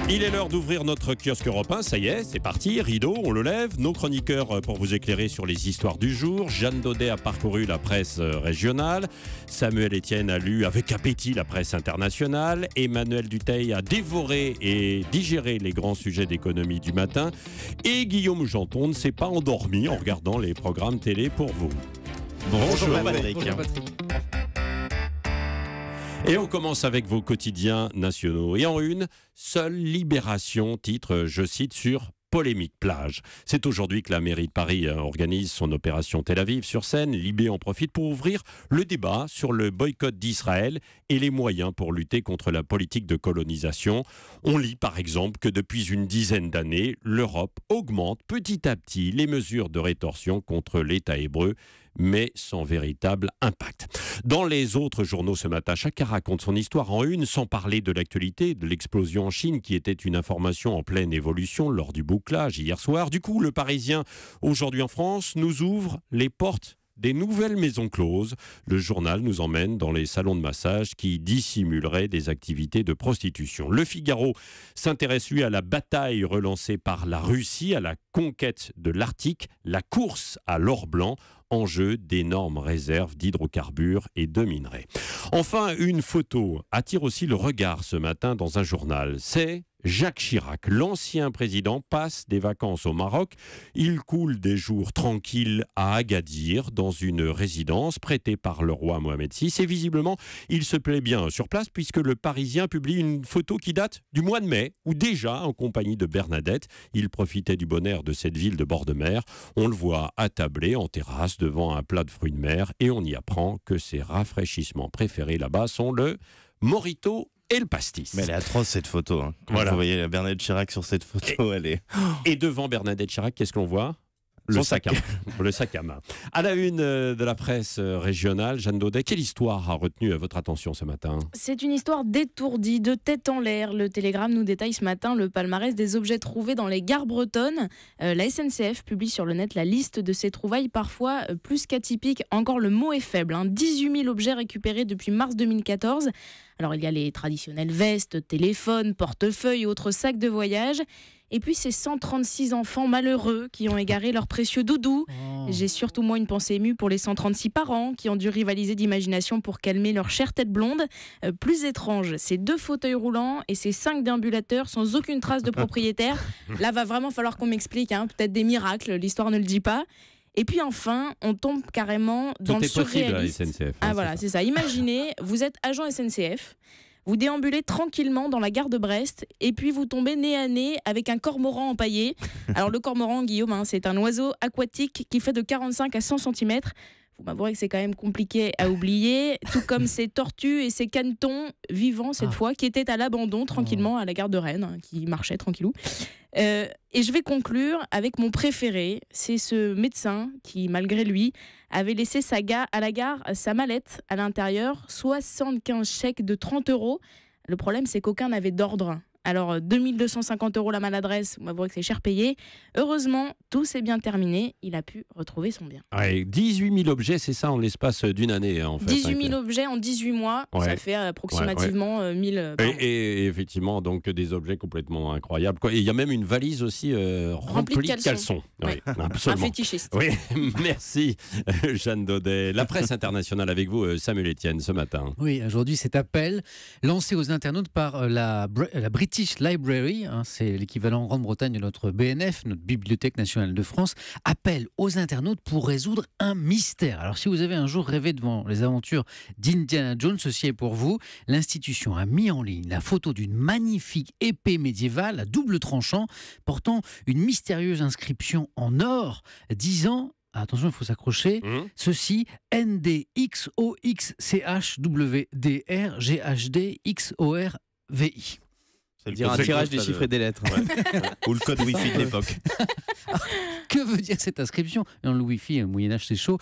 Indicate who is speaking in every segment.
Speaker 1: Il est l'heure d'ouvrir notre kiosque Europe 1, ça y est, c'est parti, rideau, on le lève. Nos chroniqueurs pour vous éclairer sur les histoires du jour. Jeanne Daudet a parcouru la presse régionale. Samuel Etienne a lu avec appétit la presse internationale. Emmanuel Dutheil a dévoré et digéré les grands sujets d'économie du matin. Et Guillaume Janton ne s'est pas endormi en regardant les programmes télé pour vous.
Speaker 2: Bonjour Patrick.
Speaker 3: Bonjour Patrick.
Speaker 1: Et on commence avec vos quotidiens nationaux. Et en une, seule Libération, titre, je cite, sur polémique plage. C'est aujourd'hui que la mairie de Paris organise son opération Tel Aviv sur scène. Libé en profite pour ouvrir le débat sur le boycott d'Israël et les moyens pour lutter contre la politique de colonisation. On lit par exemple que depuis une dizaine d'années, l'Europe augmente petit à petit les mesures de rétorsion contre l'État hébreu, mais sans véritable impact. Dans les autres journaux ce matin, chacun raconte son histoire en une, sans parler de l'actualité, de l'explosion en Chine, qui était une information en pleine évolution lors du bouclage hier soir. Du coup, le Parisien, aujourd'hui en France, nous ouvre les portes des nouvelles maisons closes. Le journal nous emmène dans les salons de massage qui dissimuleraient des activités de prostitution. Le Figaro s'intéresse, lui, à la bataille relancée par la Russie, à la conquête de l'Arctique, la course à l'or blanc, enjeu d'énormes réserves d'hydrocarbures et de minerais. Enfin, une photo attire aussi le regard ce matin dans un journal. C'est Jacques Chirac, l'ancien président, passe des vacances au Maroc. Il coule des jours tranquilles à Agadir, dans une résidence prêtée par le roi Mohamed VI. Et visiblement, il se plaît bien sur place, puisque le Parisien publie une photo qui date du mois de mai, où déjà, en compagnie de Bernadette, il profitait du bon air de cette ville de bord de mer. On le voit attablé en terrasse devant un plat de fruits de mer, et on y apprend que ses rafraîchissements préférés là-bas sont le mojito et le pastis.
Speaker 2: Mais elle est atroce cette photo. Quand
Speaker 1: Voilà.
Speaker 2: vous voyez Bernadette Chirac sur cette photo, elle est...
Speaker 1: Et devant Bernadette Chirac, qu'est-ce qu'on voit ? Le
Speaker 2: Son
Speaker 1: sac à main. Le sac à main. À la une de la presse régionale, Jeanne Daudet, quelle histoire a retenu votre attention ce matin ?
Speaker 3: C'est une histoire d'étourdie, de tête en l'air. Le Télégramme nous détaille ce matin le palmarès des objets trouvés dans les gares bretonnes. La SNCF publie sur le net la liste de ces trouvailles, parfois plus qu'atypiques. Encore le mot est faible. 18 000 objets récupérés depuis mars 2014. Alors il y a les traditionnelles vestes, téléphones, portefeuilles et autres sacs de voyage. Et puis ces 136 enfants malheureux qui ont égaré leurs précieux doudous. J'ai surtout moi une pensée émue pour les 136 parents qui ont dû rivaliser d'imagination pour calmer leur chère tête blonde. Plus étrange, ces 2 fauteuils roulants et ces 5 déambulateurs sans aucune trace de propriétaire. Là, va vraiment falloir qu'on m'explique, peut-être des miracles, l'histoire ne le dit pas. Et puis enfin, on tombe carrément dans le surréaliste.
Speaker 1: Tout est possible à la SNCF.
Speaker 3: Voilà, c'est ça. Imaginez, vous êtes agent SNCF, vous déambulez tranquillement dans la gare de Brest et puis vous tombez nez à nez avec un cormoran empaillé. Alors le cormoran, Guillaume, c'est un oiseau aquatique qui fait de 45 à 100 cm. Vous m'avouerez que c'est quand même compliqué à oublier, tout comme ces tortues et ces canetons vivants cette fois, qui étaient à l'abandon tranquillement à la gare de Rennes, qui marchaient tranquillou. Et je vais conclure avec mon préféré, c'est ce médecin qui, malgré lui, avait laissé à la gare sa mallette à l'intérieur, 75 chèques de 30 €. Le problème, c'est qu'aucun n'avait d'ordre. Alors, 2250 € la maladresse, vous m'avouerez que c'est cher payé. Heureusement, tout s'est bien terminé. Il a pu retrouver son bien.
Speaker 1: Ouais, 18 000 objets, c'est ça en l'espace d'une année, en fait.
Speaker 3: 18 000 objets en 18 mois,
Speaker 1: Ouais.
Speaker 3: ça fait approximativement 1000 par mois.
Speaker 1: Et effectivement, donc des objets complètement incroyables. Et il y a même une valise aussi remplie de caleçons.
Speaker 3: Ouais.
Speaker 1: Oui,
Speaker 3: Un
Speaker 1: absolument.
Speaker 3: fétichiste.
Speaker 1: Oui, merci Jeanne Daudet. La presse internationale avec vous, Samuel Etienne, ce matin.
Speaker 4: Oui, aujourd'hui, cet appel lancé aux internautes par la British Library, c'est l'équivalent en Grande-Bretagne de notre BNF, notre Bibliothèque nationale de France, appelle aux internautes pour résoudre un mystère. Alors, si vous avez un jour rêvé devant les aventures d'Indiana Jones, ceci est pour vous. L'institution a mis en ligne la photo d'une magnifique épée médiévale à double tranchant portant une mystérieuse inscription en or disant... Attention, il faut s'accrocher. Ceci, NDXOXCHWDRGHDXORVI.
Speaker 2: Ça veut dire un tirage des chiffres et des lettres. Ou le code Wi-Fi de l'époque.
Speaker 4: Que veut dire cette inscription ? Dans le Wi-Fi, au Moyen-Âge, c'est chaud.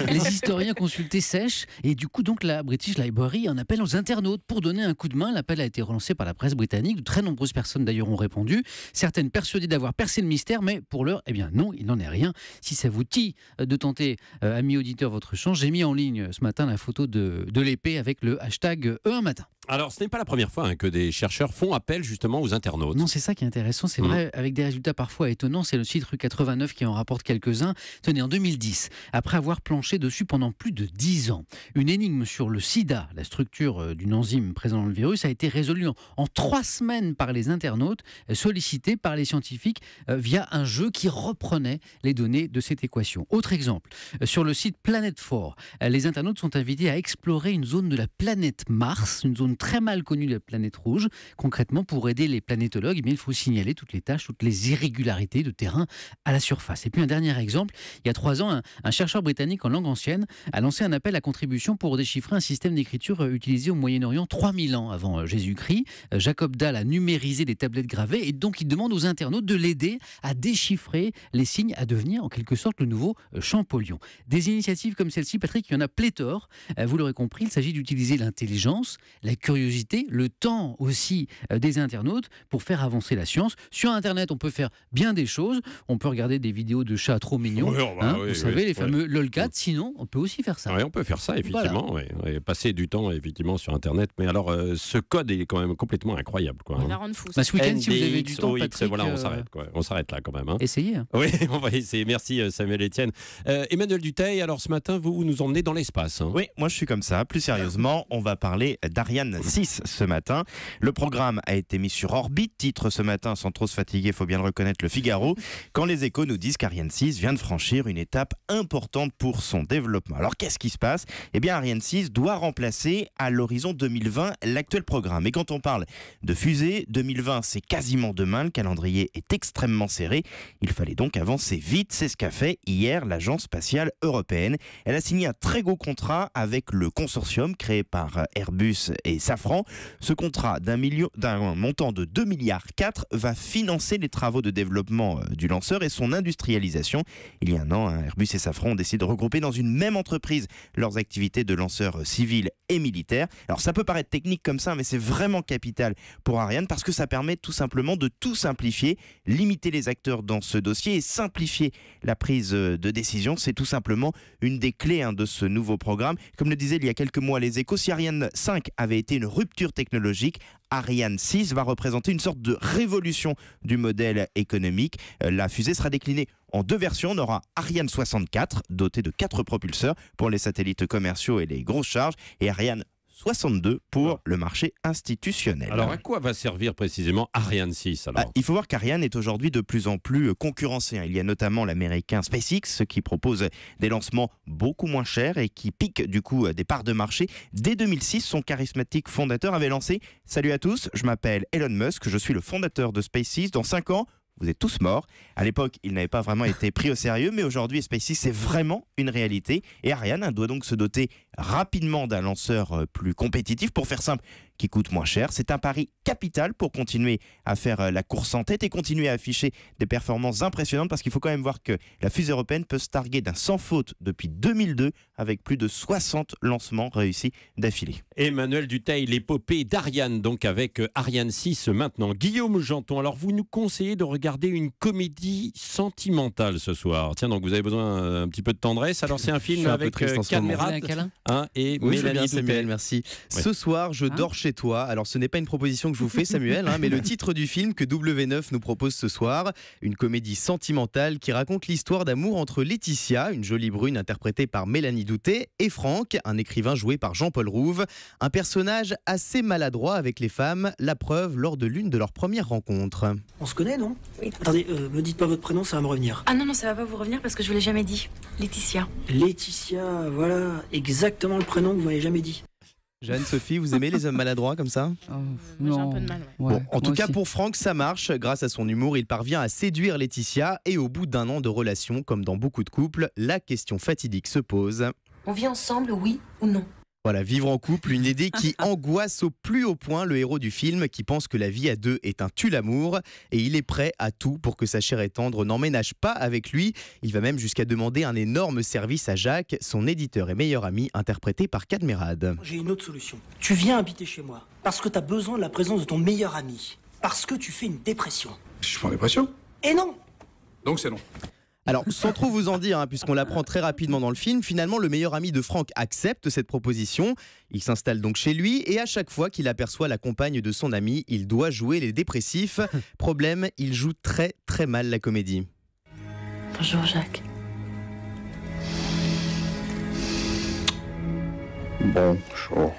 Speaker 4: Les historiens consultés sèchent et du coup, donc, la British Library en appelle aux internautes pour donner un coup de main. L'appel a été relancé par la presse britannique. De très nombreuses personnes, d'ailleurs, ont répondu. Certaines persuadées d'avoir percé le mystère, mais pour l'heure, eh bien non, il n'en est rien. Si ça vous tille de tenter, amis auditeurs, votre chance, j'ai mis en ligne ce matin la photo de l'épée avec le hashtag E1matin.
Speaker 1: Alors, ce n'est pas la première fois que des chercheurs font appel justement aux internautes.
Speaker 4: Non, c'est ça qui est intéressant, c'est vrai, avec des résultats parfois étonnants. C'est le site Rue 89 qui en rapporte quelques-uns. Tenez, en 2010, après avoir planché dessus pendant plus de 10 ans, une énigme sur le sida, la structure d'une enzyme présente dans le virus, a été résolue en 3 semaines par les internautes, sollicités par les scientifiques via un jeu qui reprenait les données de cette équation. Autre exemple, sur le site Planet 4, les internautes sont invités à explorer une zone de la planète Mars, une zone très mal connue de la planète rouge. Concrètement, pour aider les planétologues, il faut signaler toutes les tâches, toutes les irrégularités de terrain à la surface. Et puis un dernier exemple, il y a 3 ans, un chercheur britannique en langue ancienne a lancé un appel à contribution pour déchiffrer un système d'écriture utilisé au Moyen-Orient 3000 ans avant Jésus-Christ. Jacob Dahl a numérisé des tablettes gravées et donc il demande aux internautes de l'aider à déchiffrer les signes, à devenir en quelque sorte le nouveau Champollion. Des initiatives comme celle-ci, Patrick, il y en a pléthore. Vous l'aurez compris, il s'agit d'utiliser l'intelligence, la curiosité, le temps aussi des internautes pour faire avancer la science. Sur Internet, on peut faire bien des choses. On peut regarder des vidéos de chats trop mignons. Vous savez, les fameux lolcats. Sinon, on peut aussi faire ça.
Speaker 1: Oui, on peut faire ça, effectivement. Voilà. Passer du temps, effectivement, sur Internet. Mais alors, ce code est quand même complètement incroyable.
Speaker 3: On va rendre fou.
Speaker 4: Ce week-end, si vous avez du temps, Patrick,
Speaker 1: voilà, on s'arrête. On s'arrête là, quand même.
Speaker 4: Essayez.
Speaker 1: Oui, on va essayer. Merci, Samuel Etienne. Emmanuel Dutheil, alors ce matin, vous nous emmenez dans l'espace.
Speaker 2: Oui, moi je suis comme ça. Plus sérieusement, on va parler d'Ariane 6 ce matin. Le programme a été mis sur orbite, titre ce matin sans trop se fatiguer, il faut bien le reconnaître, le Figaro, quand les Échos nous disent qu'Ariane 6 vient de franchir une étape importante pour son développement. Alors qu'est-ce qui se passe ? Eh bien Ariane 6 doit remplacer à l'horizon 2020 l'actuel programme. Et quand on parle de fusée, 2020 c'est quasiment demain, le calendrier est extrêmement serré. Il fallait donc avancer vite, c'est ce qu'a fait hier l'Agence spatiale européenne. Elle a signé un très gros contrat avec le consortium créé par Airbus et Safran. Ce contrat d'un montant de 2,4 milliards va financer les travaux de développement du lanceur et son industrialisation. Il y a un an, Airbus et Safran ont décidé de regrouper dans une même entreprise leurs activités de lanceurs civils et militaires. Alors ça peut paraître technique comme ça, mais c'est vraiment capital pour Ariane parce que ça permet tout simplement de tout simplifier, limiter les acteurs dans ce dossier et simplifier la prise de décision. C'est tout simplement une des clés de ce nouveau programme. Comme le disait il y a quelques mois les Échos, si Ariane 5 avait été une rupture technologique, Ariane 6 va représenter une sorte de révolution du modèle économique. La fusée sera déclinée en 2 versions. On aura Ariane 64, dotée de 4 propulseurs pour les satellites commerciaux et les grosses charges, et Ariane 62 pour le marché institutionnel.
Speaker 1: Alors à quoi va servir précisément Ariane 6 alors ?
Speaker 2: Il faut voir qu'Ariane est aujourd'hui de plus en plus concurrencée. Il y a notamment l'américain SpaceX qui propose des lancements beaucoup moins chers et qui pique du coup des parts de marché. Dès 2006, son charismatique fondateur avait lancé « Salut à tous, je m'appelle Elon Musk, je suis le fondateur de SpaceX. Dans 5 ans, vous êtes tous morts ». À l'époque, il n'avait pas vraiment été pris au sérieux, mais aujourd'hui, SpaceX, c'est vraiment une réalité. Et Ariane doit donc se doter rapidement d'un lanceur plus compétitif, pour faire simple, qui coûte moins cher. C'est un pari capital pour continuer à faire la course en tête et continuer à afficher des performances impressionnantes, parce qu'il faut quand même voir que la fusée européenne peut se targuer d'un sans faute depuis 2002 avec plus de 60 lancements réussis d'affilée.
Speaker 1: Emmanuel Dutheil, l'épopée d'Ariane, donc avec Ariane 6 maintenant. Guillaume Janton, alors vous nous conseillez de regarder une comédie sentimentale ce soir. Tiens, donc vous avez besoin un petit peu de tendresse. Alors c'est un film avec Cadmerade et Mélanie
Speaker 5: Samuel, merci. Ouais. Ce soir, je dors chez toi. Alors ce n'est pas une proposition que je vous fais, Samuel, mais le titre du film que W9 nous propose ce soir, une comédie sentimentale qui raconte l'histoire d'amour entre Laetitia, une jolie brune interprétée par Mélanie Doutet, et Franck, un écrivain joué par Jean-Paul Rouve, un personnage assez maladroit avec les femmes, la preuve lors de l'une de leurs premières rencontres.
Speaker 6: On se connaît, non ? Oui. Attendez, me dites pas votre prénom, ça va me revenir.
Speaker 7: Ah non, ça va pas vous revenir parce que je vous l'ai jamais dit. Laetitia.
Speaker 6: Laetitia, voilà, exactement le prénom que vous m'avez jamais dit.
Speaker 5: Jeanne, Sophie, vous aimez les hommes maladroits comme ça ?
Speaker 3: Non. J'ai un peu de mal.
Speaker 5: Ouais. Bon, en tout cas, pour Franck, ça marche. Grâce à son humour, il parvient à séduire Laetitia. Et au bout d'1 an de relation, comme dans beaucoup de couples, la question fatidique se pose.
Speaker 7: On vit ensemble, oui ou non ?
Speaker 5: Voilà, vivre en couple, une idée qui angoisse au plus haut point le héros du film, qui pense que la vie à deux est un tue-l'amour, et il est prêt à tout pour que sa chère et tendre n'emménage pas avec lui. Il va même jusqu'à demander un énorme service à Jacques, son éditeur et meilleur ami, interprété par Cadmerade.
Speaker 6: J'ai une autre solution. Tu viens habiter chez moi, parce que tu as besoin de la présence de ton meilleur ami, parce que tu fais une dépression.
Speaker 8: Je suis en dépression ?
Speaker 6: Et non !
Speaker 8: Donc c'est non.
Speaker 5: Alors, sans trop vous en dire, puisqu'on l'apprend très rapidement dans le film, finalement, le meilleur ami de Franck accepte cette proposition. Il s'installe donc chez lui et à chaque fois qu'il aperçoit la compagne de son ami, il doit jouer les dépressifs. Problème, il joue très très mal la comédie.
Speaker 7: Bonjour Jacques.
Speaker 8: Bonjour.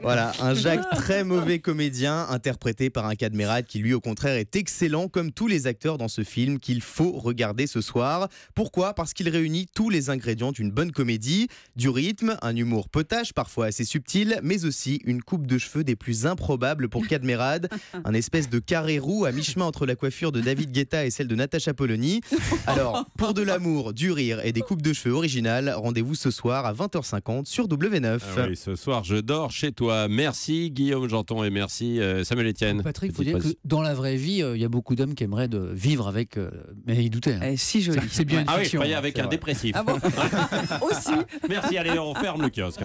Speaker 5: Voilà, un Jacques très mauvais comédien, interprété par un Cadmerade qui lui au contraire est excellent, comme tous les acteurs dans ce film qu'il faut regarder ce soir. Pourquoi ? Parce qu'il réunit tous les ingrédients d'une bonne comédie, du rythme, un humour potache, parfois assez subtil, mais aussi une coupe de cheveux des plus improbables pour Cadmerade, un espèce de carré roux à mi-chemin entre la coiffure de David Guetta et celle de Natacha Polony. Alors, pour de l'amour, du rire et des coupes de cheveux originales, rendez-vous ce soir à 20h50 sur W9.
Speaker 1: Ah oui, ce soir, je dors chez toi. Merci Guillaume Janton et merci Samuel Etienne.
Speaker 4: Patrick, il faut dire que dans la vraie vie, il y a beaucoup d'hommes qui aimeraient vivre avec. Mais il doutait.
Speaker 9: Si joli.
Speaker 4: C'est bien une
Speaker 1: Ah oui, je
Speaker 4: fiction.
Speaker 1: croyais avec un dépressif.
Speaker 9: Ah bon Aussi.
Speaker 1: Merci, allez, on ferme le kiosque.